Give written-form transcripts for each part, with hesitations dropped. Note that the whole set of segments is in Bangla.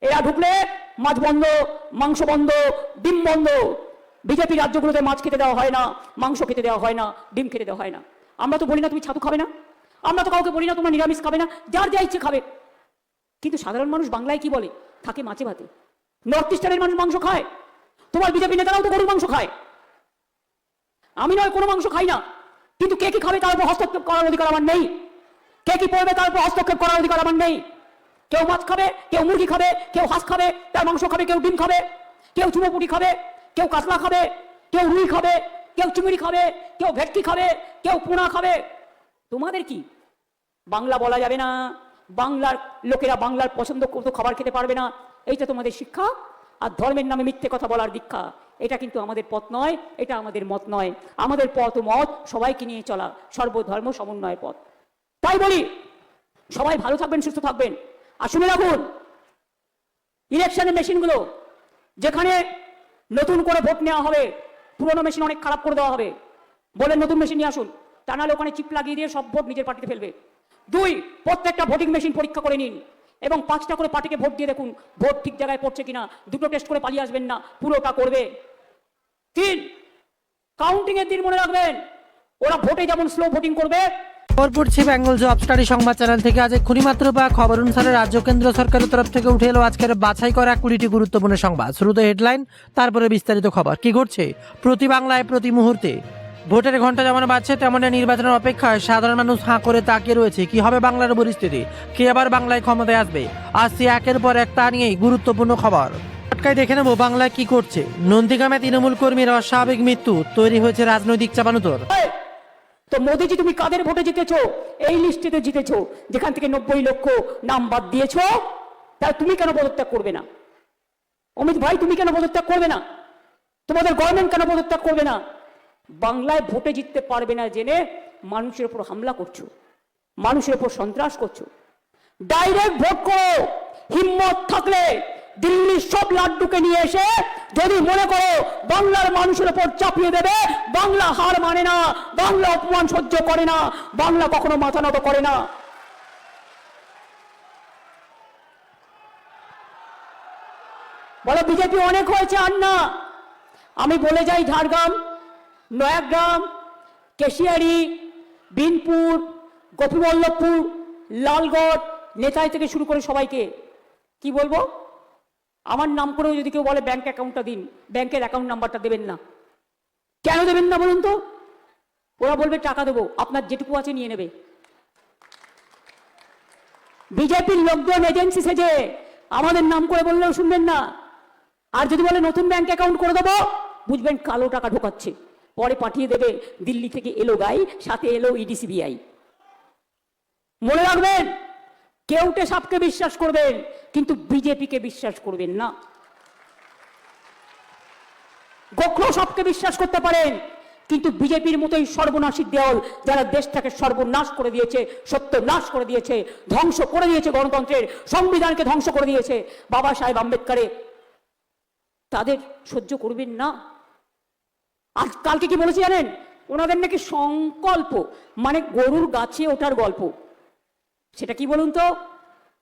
এরা ঢুকলে মাছ বন্ধ, মাংস বন্ধ, ডিম বন্ধ। বিজেপি রাজ্যগুলোতে মাছ খেতে দেওয়া হয় না, মাংস খেতে দেওয়া হয় না, ডিম খেতে দেওয়া হয় না। আমরা তো বলি না তুমি ছাতু খাবে না, আমরা তো কাউকে বলি না তোমরা নিরামিষ খাবে না, যার যা ইচ্ছে খাবে। কিন্তু সাধারণ মানুষ বাংলায় কি বলে? থাকে মাছে ভাতে। নর্থ ইস্টার্নের মানুষ মাংস খায়, তোমার বিজেপি নেতারাও তো গরুর মাংস খায়। আমি নয় কোনো মাংস খাই না, কিন্তু কে কি খাবে তার উপর হস্তক্ষেপ করার অধিকার আমার নেই। কে কি পড়বে তার উপর হস্তক্ষেপ করার অধিকার আমার নেই। কেউ মাছ খাবে, কেউ মুরগি খাবে, কেউ হাঁস খাবে তার মাংস খাবে, কেউ ডিম খাবে, কেউ চুনোপুটি খাবে, কেউ কাতলা খাবে, কেউ রুই খাবে, কেউ চিংড়ি খাবে, কেউ ভেটকি খাবে, কেউ পোনা খাবে। তোমাদের কি? বাংলা বলা যাবে না, বাংলার লোকেরা বাংলার পছন্দ করতো খাবার খেতে পারবে না, এইটা তোমাদের শিক্ষা। আর ধর্মের নামে মিথ্যে কথা বলার দীক্ষা, এটা কিন্তু আমাদের পথ নয়, এটা আমাদের মত নয়। আমাদের পথ ও মত সবাইকে নিয়ে চলা সর্বধর্ম সমন্বয়ের পথ। তাই বলি সবাই ভালো থাকবেন, সুস্থ থাকবেন। আর শুনে রাখুন, ইলেকশনের মেশিনগুলো যেখানে নতুন করে ভোট নেওয়া হবে, পুরোনো মেশিন অনেক খারাপ করে দেওয়া হবে। বলেন নতুন মেশিন নিয়ে আসুন, তা নাহলে ওখানে চিপ লাগিয়ে দিয়ে সব ভোট নিজের পার্টিতে ফেলবে। 2, প্রত্যেকটা ভোটিং মেশিন পরীক্ষা করে নিন এবং 5টা করে পার্টিকে ভোট দিয়ে দেখুন ভোট ঠিক জায়গায় পড়ছে কিনা। 2টো টেস্ট করে পালিয়ে আসবেন না, পুরোটা করবে। 3, কাউন্টিং এর দিন মনে রাখবেন, ওরা ভোটে যেমন স্লো ভোটিং করবে। খবর পড়ছি বেঙ্গল জব স্টাডি সংবাদ চ্যানেল থেকে। আজ এক্ষুনি মাত্র পাওয়া খবর অনুসারে রাজ্য কেন্দ্র সরকারের তরফ থেকে উঠে এলো আজকের বাছাই করা 20টি গুরুত্বপূর্ণ সংবাদ। শুরুতে হেডলাইন, তারপরে বিস্তারিত খবর। কি ঘটছে প্রতি বাংলায় প্রতি মুহূর্তে? ভোটের ঘন্টা যেমন বাজছে তেমন নির্বাচনের অপেক্ষায় সাধারণ মানুষ হাঁ করে তাকিয়ে রয়েছে। কি হবে বাংলার পরিস্থিতি? কে আবার বাংলায় ক্ষমতায় আসবে? আসছে একের পর এক তা নিয়েই গুরুত্বপূর্ণ খবর। আটকায় দেখে নেব বাংলায় কি করছে। নন্দীগ্রামে তৃণমূল কর্মীর অস্বাভাবিক মৃত্যু, তৈরি হয়েছে রাজনৈতিক চাপানুতর। তো মোদিজি তুমি কাদের ভোটে জিতেছো? এই লিস্টে তো জিতেছো, যেখান থেকে 90 লক্ষ নাম বাদ দিয়েছো। তাহলে তুমি কেন পদত্যাগ করবে না? অমিত ভাই তুমি কেন পদত্যাগ করবে না? তোমাদের গভর্নমেন্ট কেন পদত্যাগ করবে না? বাংলায় ভোটে জিততে পারবে না জেনে মানুষের উপর হামলা করছো, মানুষের উপর সন্ত্রাস করছো। ডাইরেক্ট ভোট করো। হিম্মত থাকলে দিল্লির সব লাড্ডুকে নিয়ে এসে যদি মনে করো বাংলার মানুষের উপর চাপিয়ে দেবে, বাংলা হার মানে না, বাংলা অপমান সহ্য করে না, বাংলা কখনো মাথা নত করে না। বলো বিজেপি অনেক হয়েছে আর না। আমি বলে যাই ঝাড়গ্রাম, নয়াগ্রাম, কেশিয়ারি, বিনপুর, গোপীবল্লভপুর, লালগড়, নেতাই থেকে শুরু করে সবাইকে কি বলবো, আমার নাম করেও যদি কেউ বলে ব্যাংক অ্যাকাউন্টটা দিন, ব্যাংকের অ্যাকাউন্ট নাম্বারটা দেবেন না। কেন দেবেন না বলুন তো? ওরা বলবে টাকা দেবো, আপনার যেটুকু আছে নিয়ে নেবে। বিজেপির লোকজন এজেন্সি সেজে আমাদের নাম করে বললেও শুনবেন না। আর যদি বলে নতুন ব্যাংক অ্যাকাউন্ট করে দেবো, বুঝবেন কালো টাকা ঢোকাচ্ছে, পরে পাঠিয়ে দেবে দিল্লি থেকে এলো গাই, সাথে এলো ইডিসিবিআই। মনে রাখবেন, কেউটে সাপকে বিশ্বাস করবেন কিন্তু বিজেপিকে বিশ্বাস করবেন না। গোখরো সাপকে বিশ্বাস করতে পারেন কিন্তু বিজেপির মতোই সর্বনাশী দেওয়াল, যারা দেশটাকে সর্বনাশ করে দিয়েছে, সত্যনাশ করে দিয়েছে, ধ্বংস করে দিয়েছে, গণতন্ত্রের সংবিধানকে ধ্বংস করে দিয়েছে বাবা সাহেব আম্বেদকরে, তাদের সহ্য করবেন না। আজ কালকে কি বলেছে জানেন? ওনাদের নাকি সংকল্প মানে গরুর গাছে ওঠার গল্প। সেটা কি বলুন তো?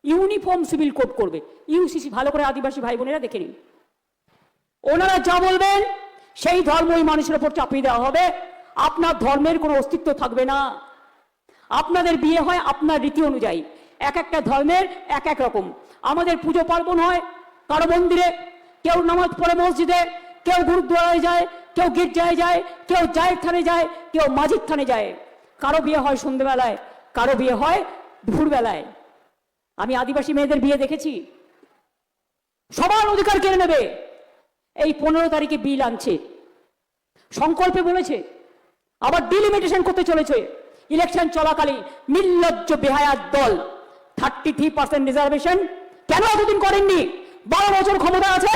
ইউনিফর্ম সিভিল কোড করবে, ইউসিসি। ভালো করে আদিবাসী ভাই বোনেরা দেখে নিন, ওনারা যা বলবেন সেই ধর্মই মানুষের উপর চাপিয়ে দেওয়া হবে। আপনার ধর্মের কোনো অস্তিত্ব থাকবে না। আপনাদের বিয়ে হয় আপনার রীতি অনুযায়ী, এক একটা ধর্মের এক এক রকম। আমাদের পুজো পার্বণ হয় কারো মন্দিরে, কেউ নামাজ পড়ে মসজিদে, কেউ গুরুদ্বারায় যায়, কেউ গির্জায় যায়, কেউ জায়ের থানে যায়, কেউ মাঝির থানে যায়। কারো বিয়ে হয় সন্ধ্যেবেলায়, কারো বিয়ে হয় দুপুরবেলায়। আমি আদিবাসী মেয়েদের বিয়ে দেখেছি। সবার অধিকার কেড়ে নেবে। এই 15 তারিখে বিল আনছে, সংকল্পে বলেছে, আবার ডিলিমিটেশন করতে চলেছে। ইলেকশন চলাকালীন নির্লজ্জ বেহায়ার দল 33% রিজার্ভেশন কেন এতদিন করেননি? 12 বছর ক্ষমতা আছে।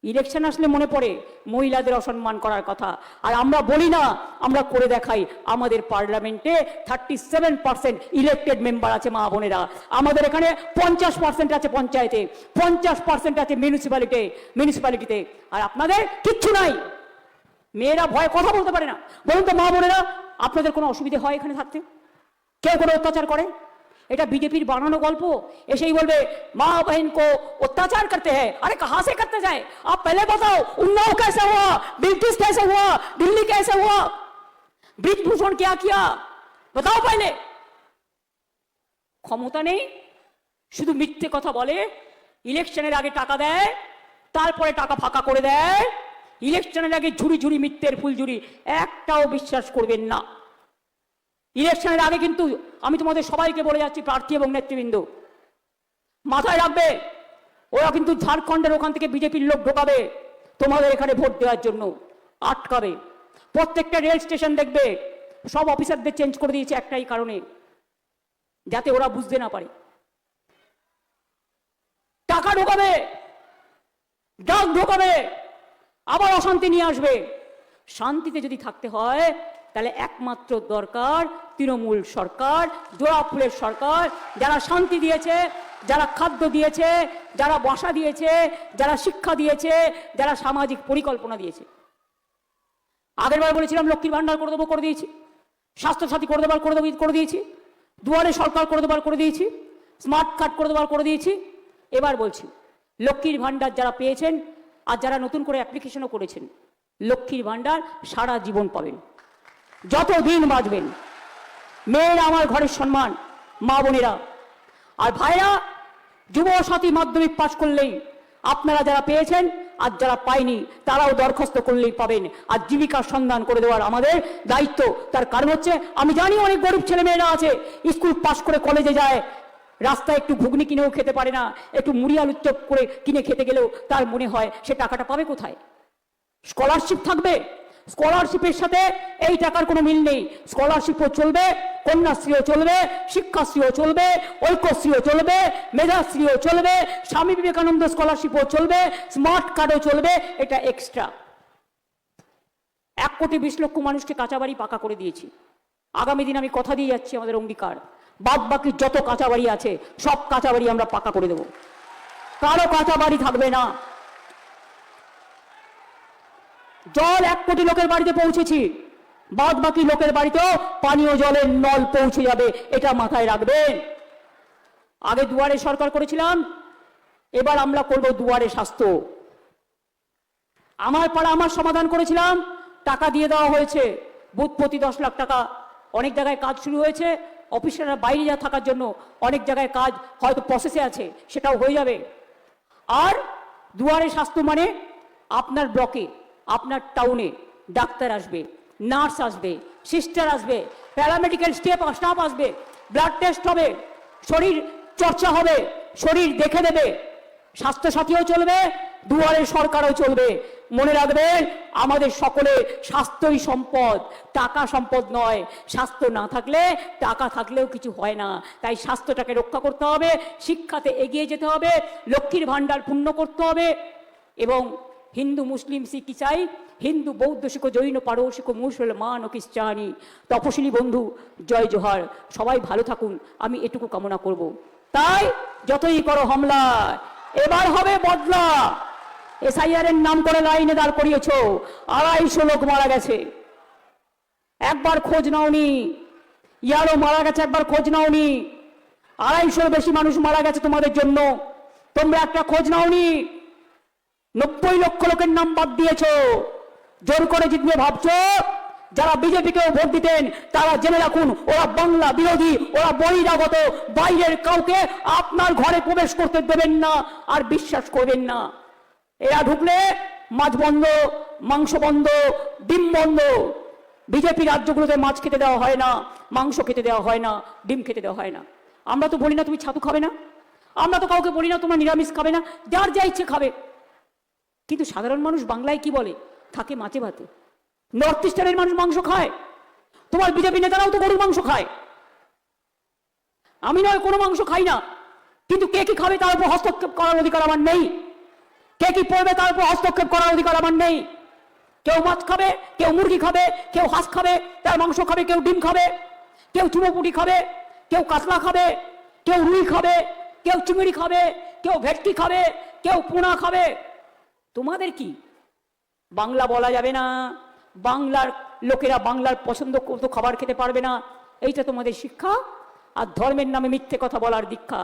ইলেকশন আসলে মনে পড়ে মহিলাদের অসম্মান করার কথা। আর আমরা বলি না, আমরা করে দেখাই। আমাদের পার্লামেন্টে 37% ইলেক্টেড মেম্বার আছে মা বোনেরা। আমাদের এখানে 50% আছে পঞ্চায়েতে, 50% আছে মিউনিসিপ্যালিটিতে। আর আপনাদের কিচ্ছু নাই। মেয়েরা ভয়ে কথা বলতে পারে না। বলুন তো মা বোনেরা, আপনাদের কোনো অসুবিধা হয় এখানে থাকতে? কেউ কোনো অত্যাচার করে? এটা বিজেপির বানানো গল্প। এসেই বলবে মা बहन को अत्याचार करते हैं। अरे कहां से करते जाए, आप पहले बताओ उन्नाव कैसे हुआ, ब्रिटिश कैसे हुआ, दिल्ली कैसे हुआ, ब्रिजभूषण क्या किया, बताओ पहले। ক্ষমতা নেই, শুধু মিথ্যে কথা বলে, ইলেকশনের আগে টাকা দেয়, তারপরে টাকা ফাঁকা করে দেয়, ইলেকশনের আগে ঝুড়ি ঝুড়ি মিথ্যের ফুলঝুরি, একটাও বিশ্বাস করবেন না। ইলেকশনের আগে কিন্তু আমি তোমাদের সবাইকে বলে যাচ্ছি, প্রার্থী এবং নেতৃবৃন্দ মাথায় রাখবে, ওরা কিন্তু ঝাড়খণ্ডের ওখান থেকে বিজেপির লোক ঢোকাবে তোমাদের এখানে ভোট দেওয়ার জন্য, আটকাবে। প্রত্যেকটা রেল স্টেশন দেখবে সব অফিসারদের চেঞ্জ করে দিয়েছে একটাই কারণে, যাতে ওরা বুঝতে না পারে। টাকা ঢোকাবে, ডাক ঢোকাবে, আবার অশান্তি নিয়ে আসবে। শান্তিতে যদি থাকতে হয় তাহলে একমাত্র দরকার তৃণমূল সরকার, জোড়া ফুলের সরকার, যারা শান্তি দিয়েছে, যারা খাদ্য দিয়েছে, যারা বাসা দিয়েছে, যারা শিক্ষা দিয়েছে, যারা সামাজিক পরিকল্পনা দিয়েছে। আগেরবার বলেছিলাম লক্ষ্মীর ভান্ডার করে দেবো, করে দিয়েছি। স্বাস্থ্যসাথী করে দেবার করে দিয়েছি। দুয়ারে সরকার করে দেবার করে দিয়েছি। স্মার্ট কার্ড করে দেবার করে দিয়েছি। এবার বলছি লক্ষ্মীর ভান্ডার যারা পেয়েছেন আর যারা নতুন করে অ্যাপ্লিকেশনও করেছেন, লক্ষ্মীর ভান্ডার সারা জীবন পাবেন, যতদিন বাঁচবেন। মেয়েরা আমার ঘরের সম্মান, মা বোনেরা আর ভাইরা, যুবসাথী মাধ্যমিক পাশ করলেই আপনারা যারা পেয়েছেন আর যারা পায়নি তারাও দরখাস্ত করলেই পাবেন। আর জীবিকার সন্ধান করে দেওয়ার আমাদের দায়িত্ব। তার কারণ হচ্ছে আমি জানি অনেক গরিব ছেলে মেয়েরা আছে, স্কুল পাশ করে কলেজে যায়, রাস্তায় একটু ঘুগনি কিনেও খেতে পারে না, একটু মুড়ি আলুর চপ করে কিনে খেতে গেলেও তার মনে হয় সে টাকাটা পাবে কোথায়। স্কলারশিপ থাকবে, স্কলারশিপের সাথে এই টাকার কোনো মিল নেই। স্কলারশিপও চলবে, কন্যাশ্রীও চলবে, শিক্ষাশ্রীও চলবে, ঐক্যশ্রীও চলবে, মেধাশ্রীও চলবে, স্বামী বিবেকানন্দ স্কলারশিপও চলবে, স্মার্ট কার্ডও চলবে। এটা এক্সট্রা। 1,20,00,000 মানুষকে কাঁচা বাড়ি পাকা করে দিয়েছি। আগামী দিন আমি কথা দিয়ে যাচ্ছি, আমাদের অঙ্গীকার, বাদ বাকি যত কাঁচা বাড়ি আছে সব কাঁচা বাড়ি আমরা পাকা করে দেব, কারো কাঁচা বাড়ি থাকবে না। জল 1 কোটি লোকের বাড়িতে পৌঁছেছি, বাদ বাকি লোকের বাড়িতেও পানীয় জলের নল পৌঁছে যাবে, এটা মাথায় রাখবেন। আগে দুয়ারে সরকার করেছিলাম, এবার আমরা করব দুয়ারে স্বাস্থ্য। আমার পাড়া আমার সমাধান করেছিলাম, টাকা দিয়ে দেওয়া হয়েছে, বুথ প্রতি 10 লাখ টাকা। অনেক জায়গায় কাজ শুরু হয়েছে, অফিসাররা বাইরে যা থাকার জন্য অনেক জায়গায় কাজ হয়তো প্রসেসে আছে, সেটাও হয়ে যাবে। আর দুয়ারে স্বাস্থ্য মানে আপনার ব্লকে, আপনার টাউনে ডাক্তার আসবে, নার্স আসবে, সিস্টার আসবে, প্যারামেডিক্যাল স্টাফ আসবে, ব্লাড টেস্ট হবে, শরীর চর্চা হবে, শরীর দেখে দেবে। স্বাস্থ্যসাথীও চলবে, দুয়ারে সরকারও চলবে। মনে রাখবেন, আমাদের সকলের স্বাস্থ্যই সম্পদ, টাকা সম্পদ নয়। স্বাস্থ্য না থাকলে টাকা থাকলেও কিছু হয় না। তাই স্বাস্থ্যটাকে রক্ষা করতে হবে, শিক্ষাতে এগিয়ে যেতে হবে, লক্ষ্মীর ভান্ডার পূর্ণ করতে হবে। এবং হিন্দু মুসলিম শিখ ইসাই, হিন্দু বৌদ্ধ শিখ জৈন পারসিক মুসলমান ও খ্রিস্টানি তপশিলি বন্ধু, জয় জোহার, সবাই ভালো থাকুন, আমি এটুকু কামনা করব। তাই যতই করো হামলা, এবার হবে বদলা। এসআইআর এর নাম করে লাইনে দাঁড় করিয়েছ, 250 লোক মারা গেছে, একবার খোঁজ নাওনি। ইয়ারও মারা গেছে, একবার খোঁজ নাওনি। 250 বেশি মানুষ মারা গেছে তোমাদের জন্য, তোমরা একটা খোঁজ নাওনি। 90 লক্ষ লোকের নাম বাদ দিয়েছ, জোর করে জিতবে ভাবছো। যারা বিজেপিকেও ভোট দিতেন তারা জেনে রাখুন, ওরা বাংলা বিরোধী, ওরা বহিরাগত, বাইরের কাউকে আপনার ঘরে প্রবেশ করতে দেবেন না আর বিশ্বাস করবেন না। এরা ঢুকলে মাছ বন্ধ, মাংস বন্ধ, ডিম বন্ধ। বিজেপি রাজ্যগুলোতে মাছ খেতে দেওয়া হয় না, মাংস খেতে দেওয়া হয় না, ডিম খেতে দেওয়া হয় না। আমরা তো বলি না তুমি ছাতু খাবে না, আমরা তো কাউকে বলি না তোমরা নিরামিষ খাবে না, যার যা ইচ্ছে খাবে। কিন্তু সাধারণ মানুষ বাংলায় কি বলে, থাকে মাছে ভাতে। নর্থ ইস্টার্নের মানুষ মাংস খায়, তোমার বিজেপি নেতারাও তো গরুর মাংস খায়। আমি নয় কোনো মাংস খাই না, কিন্তু কে কি খাবে তার উপর হস্তক্ষেপ করার অধিকার আমার নেই। কে কি পড়বে তার উপর হস্তক্ষেপ করার অধিকার আমার নেই। কেউ মাছ খাবে, কেউ মুরগি খাবে, কেউ হাঁস খাবে, তার মাংস খাবে, কেউ ডিম খাবে, কেউ চুনোপুটি খাবে, কেউ কাতলা খাবে, কেউ রুই খাবে, কেউ চিংড়ি খাবে, কেউ ভেটকি খাবে, কেউ পোনা খাবে। তোমাদের কি? বাংলা বলা যাবে না, বাংলার লোকেরা বাংলার পছন্দ করতো খাবার খেতে পারবে না, এইটা তোমাদের শিক্ষা। আর ধর্মের নামে মিথ্যে কথা বলার দীক্ষা,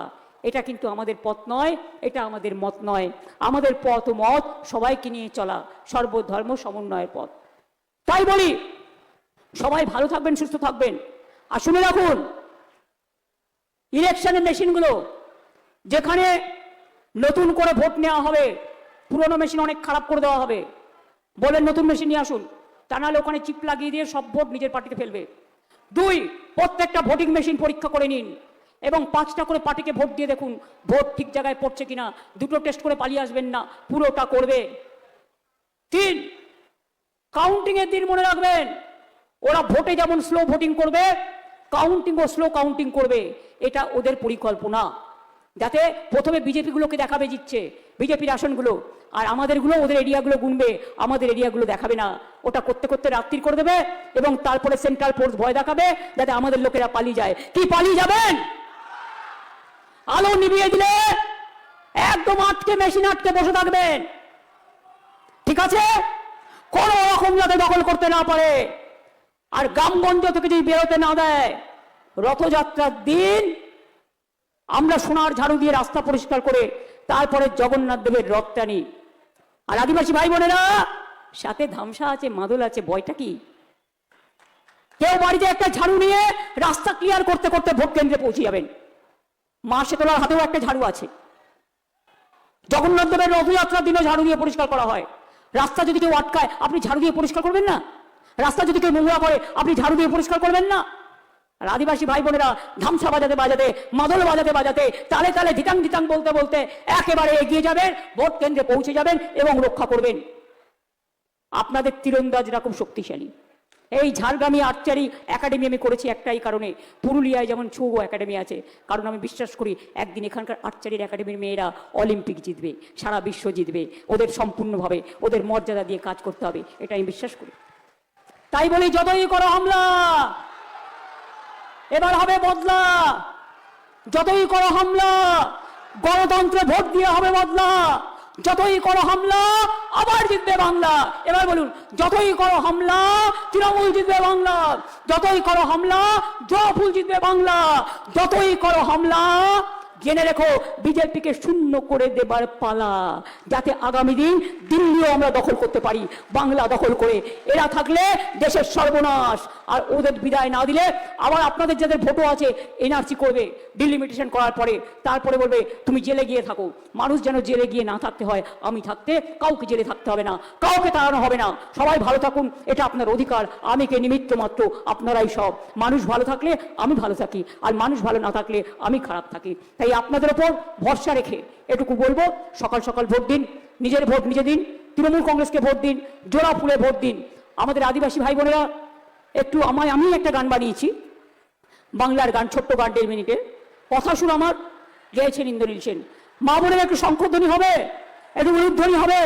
এটা কিন্তু আমাদের পথ নয়, এটা আমাদের মত নয়। আমাদের পথ ও মত সবাইকে নিয়ে চলা, সর্বধর্ম সমন্বয়ের পথ। তাই বলি, সবাই ভালো থাকবেন, সুস্থ থাকবেন। আর শুনে রাখুন, ইলেকশনের মেশিনগুলো যেখানে নতুন করে ভোট নেওয়া হবে, পুরনো মেশিন অনেক খারাপ করে দেওয়া হবে। বলেন নতুন মেশিন নিয়ে আসুন, তা নাহলে ওখানে চিপ লাগিয়ে দিয়ে সব ভোট নিজের পার্টিতে ফেলবে। 2, প্রত্যেকটা ভোটিং মেশিন পরীক্ষা করে নিন এবং 5টা করে পার্টিকে ভোট দিয়ে দেখুন ভোট ঠিক জায়গায় পড়ছে কিনা। 2টো টেস্ট করে পালিয়ে আসবেন না, পুরোটা করবে। 3, কাউন্টিং এর দিন মনে রাখবেন, ওরা ভোটে যেমন স্লো ভোটিং করবে, কাউন্টিং ও স্লো কাউন্টিং করবে। এটা ওদের পরিকল্পনা, যাতে প্রথমে বিজেপি গুলোকে দেখাবে জিতছে, বিজেপির আসনগুলো, আর আমাদেরগুলো, ওদের এরিয়াগুলো গুনবে, আমাদের এরিয়াগুলো দেখাবে না। ওটা করতে করতে রাত্রি করে দেবে এবং তারপরে সেন্ট্রাল ফোর্স ভয় দেখাবে যাতে আমাদের লোকেরা পালিয়ে যায়। কি পালিয়ে যাবেন? আলো নিভিয়ে দিলে একদম আটকে, মেশিন আটকে বসে থাকবেন, ঠিক আছে? কোন রকম যাতে দখল করতে না পারে। আর গ্রামগঞ্জ থেকে যদি বেরোতে না দেয়, রথযাত্রার দিন আমরা সোনার ঝাড়ু দিয়ে রাস্তা পরিষ্কার করে তারপরে জগন্নাথ দেবের রথ টানি। আর আদিবাসী ভাই বোনেরা, সাথে ধামসা আছে, মাদল আছে, ভয়টা কি? কেউ বাড়িতে একটা ঝাড়ু নিয়ে রাস্তা ক্লিয়ার করতে করতে ভোট কেন্দ্রে পৌঁছে যাবেন। মা শীতলার হাতেও একটা ঝাড়ু আছে। জগন্নাথ দেবের রথযাত্রার দিনে ঝাড়ু দিয়ে পরিষ্কার করা হয়। রাস্তা যদি কেউ আটকায়, আপনি ঝাড়ু দিয়ে পরিষ্কার করবেন না? রাস্তা যদি কেউ নোংরা করে, আপনি ঝাড়ু দিয়ে পরিষ্কার করবেন না? আর আদিবাসী ভাই বোনেরা, ধামসা বাজাতে বাজাতে, মাদল বাজাতে বাজাতে, তালে তালে ধিতাং ধিতাং বলতে বলতে একেবারে এগিয়ে যাবেন, ভোট কেন্দ্রে পৌঁছে যাবেন এবং রক্ষা করবেন। আপনাদের তীরন্দাজরা খুব শক্তিশালী। এই ঝাড়গ্রামী আর্চারি একাডেমি আমি করেছি একটাই কারণে, পুরুলিয়ায় যেমন ছৌ একাডেমি আছে, কারণ আমি বিশ্বাস করি একদিন এখানকার আর্চারির একাডেমির মেয়েরা অলিম্পিক জিতবে, সারা বিশ্ব জিতবে। ওদের সম্পূর্ণভাবে ওদের মর্যাদা দিয়ে কাজ করতে হবে, এটা আমি বিশ্বাস করি। তাই বলি, যতই করো হামলা, এবার হবে বদলা। যতই করো হামলা, গণতন্ত্রে ভোট দিয়ে হবে বদলা। যতই করো হামলা, আবার জিতবে বাংলা। এবার বলুন, যতই করো হামলা, তৃণমূল জিতবে বাংলা। যতই করো হামলা, জয়ফুল জিতবে বাংলা। যতই করো হামলা, জেনে রেখো বিজেপিকে শূন্য করে দেবার পালা, যাতে আগামী দিন দিল্লিও আমরা দখল করতে পারি, বাংলা দখল করে। এরা থাকলে দেশের সর্বনাশ। আর ওদের বিদায় না দিলে আবার আপনাদের যাদের ভোটও আছে, এনআরসি করবে ডিলিমিটেশন করার পরে, তারপরে বলবে তুমি জেলে গিয়ে থাকো। মানুষ যেন জেলে গিয়ে না থাকতে হয়। আমি থাকতে কাউকে জেলে থাকতে হবে না, কাউকে তাড়ানো হবে না। সবাই ভালো থাকুন, এটা আপনার অধিকার। আমি কে নিমিত্ত মাত্র, আপনারাই সব। মানুষ ভালো থাকলে আমি ভালো থাকি, আর মানুষ ভালো না থাকলে আমি খারাপ থাকি। তাই আপনাদের ওপর ভরসা রেখে এটুকু বলবো, সকাল সকাল ভোট দিন, নিজের ভোট নিজে দিন, তৃণমূল কংগ্রেসকে ভোট দিন, জোড়া ফুলে ভোট দিন। আমাদের আদিবাসী ভাই বোনেরা, একটু আমি একটা গান বানিয়েছি, বাংলার গান, ছোট্ট গান, 1.5 মিনিটের। কথা সুর আমার গেয়েছেন ইন্দ্রনীল সেন। মা বোনেরা একটু শঙ্খধ্বনি হবে, একটু উলুধ্বনি হবে।